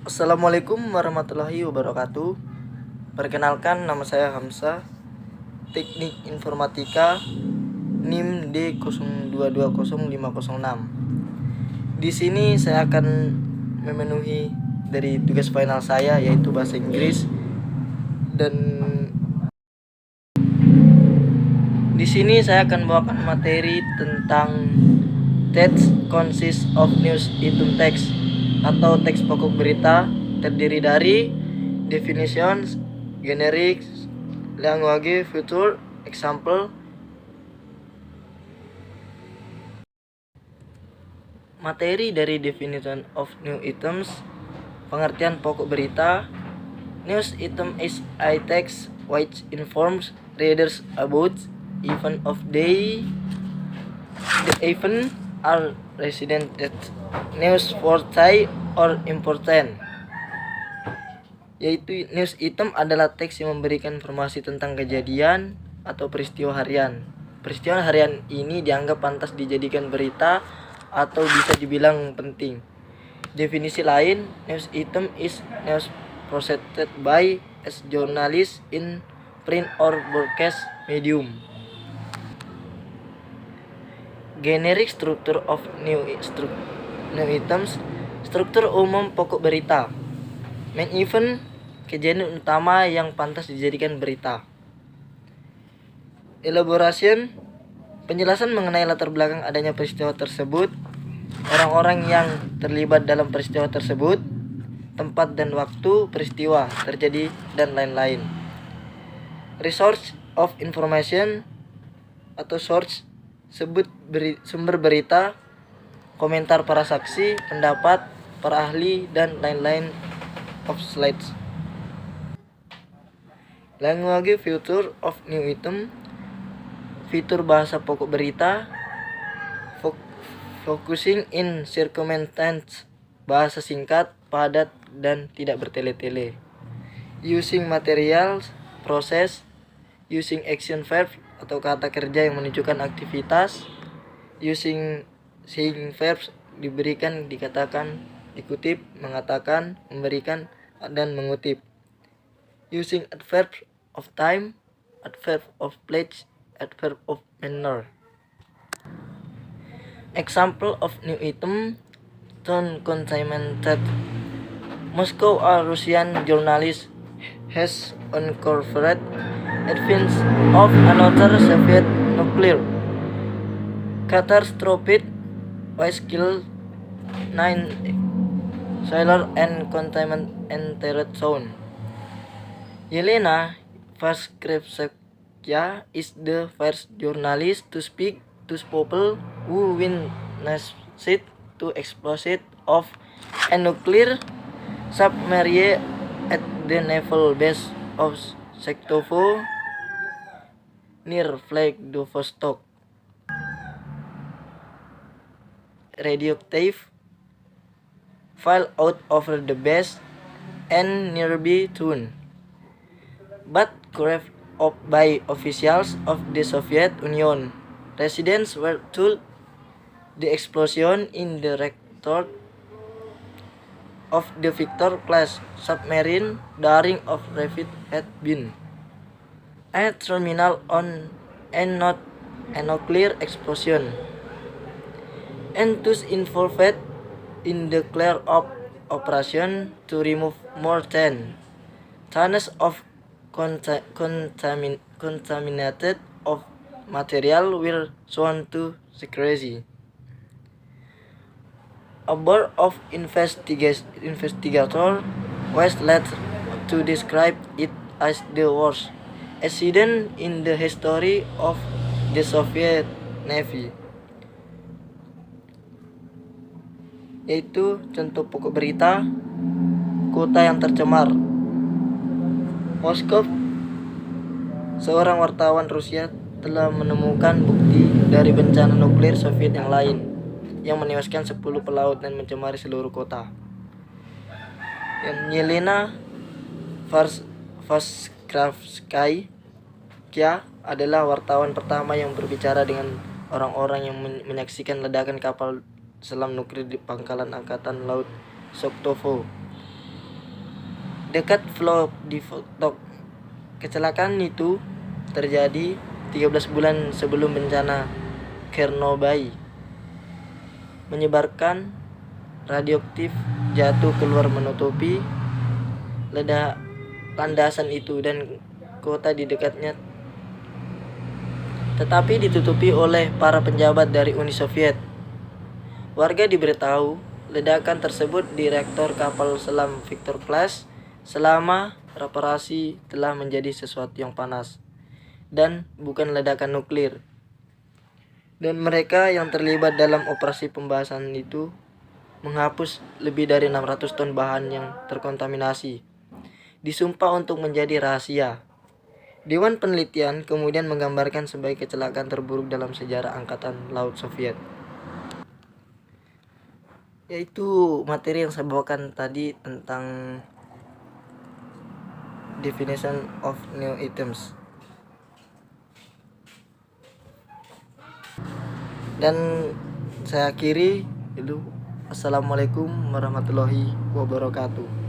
Assalamualaikum warahmatullahi wabarakatuh. Perkenalkan, nama saya Hamzah, Teknik Informatika, NIM D02200506. Di sini saya akan memenuhi dari tugas final saya, yaitu bahasa Inggris. Dan di sini saya akan membawakan materi tentang text consists of news item text atau teks pokok berita, terdiri dari definitions, generics, language, future, example. Materi dari definition of new items, pengertian pokok berita. News item is a text which informs readers about event of day. The event are resident news worthy or important. Yaitu news item adalah teks yang memberikan informasi tentang kejadian atau peristiwa harian. Peristiwa harian ini dianggap pantas dijadikan berita atau bisa dibilang penting. Definisi lain, news item is news presented by as journalist in print or broadcast medium. Generic structure of new items, struktur umum pokok berita. Main event, kejadian utama yang pantas dijadikan berita. Elaboration, penjelasan mengenai latar belakang adanya peristiwa tersebut, orang-orang yang terlibat dalam peristiwa tersebut, tempat dan waktu peristiwa terjadi, dan lain-lain. Resource of information atau source, sumber berita, komentar para saksi, pendapat para ahli, dan lain-lain of slides. Language future of new item, fitur bahasa pokok berita, focusing in circumstance, bahasa singkat, padat, dan tidak bertele-tele. Using materials, proses. Using action verb atau kata kerja yang menunjukkan aktivitas. Using saying verbs, diberikan, dikatakan, dikutip, mengatakan, memberikan, dan mengutip. Using adverb of time, adverb of place, adverb of manner. Example of new item, tone contaminated. Moscow, a Russian journalist, has uncovered evidence of another Soviet nuclear catastrophe which killed 9 sailors and contaminated zone. Yelena Vaskrevskaya is the first journalist to speak to people who witnessed to explosion of a nuclear submarine at the naval base of Sektovo near Vladivostok. Radioactive fell out over the base and nearby town, but carried off by officials of the Soviet Union. Residents were told the explosion in the reactor of the Victor-class submarine daring of Revit had been a terminal on and not a nuclear explosion, and thus involved in the clear-up operation to remove more than tons of contaminated of material were shown to secrecy. A board of investigators was led to describe it as the worst accident in the history of the Soviet Navy. Yaitu contoh pokok berita, kota yang tercemar. Moskov, seorang wartawan Rusia telah menemukan bukti dari bencana nuklir Soviet yang lain yang menewaskan 10 pelaut dan mencemari seluruh kota. Yelena Vaskrevskaya adalah wartawan pertama yang berbicara dengan orang-orang yang menyaksikan ledakan kapal selam nuklir di pangkalan angkatan laut Soktovo. dekat Vladivostok. Kecelakaan itu terjadi 13 bulan sebelum bencana Chernobyl, menyebarkan radioaktif jatuh keluar menutupi landasan itu dan kota di dekatnya, tetapi ditutupi oleh para penjabat dari Uni Soviet. Warga diberitahu ledakan tersebut di reaktor kapal selam Victor Class selama reparasi telah menjadi sesuatu yang panas dan bukan ledakan nuklir. Dan mereka yang terlibat dalam operasi pembahasan itu menghapus lebih dari 600 ton bahan yang terkontaminasi. Disumpah untuk menjadi rahasia. Dewan Penelitian kemudian menggambarkan sebagai kecelakaan terburuk dalam sejarah Angkatan Laut Soviet. Yaitu materi yang saya bawakan tadi tentang definition of new items. Dan saya akhiri dulu. Assalamualaikum warahmatullahi wabarakatuh.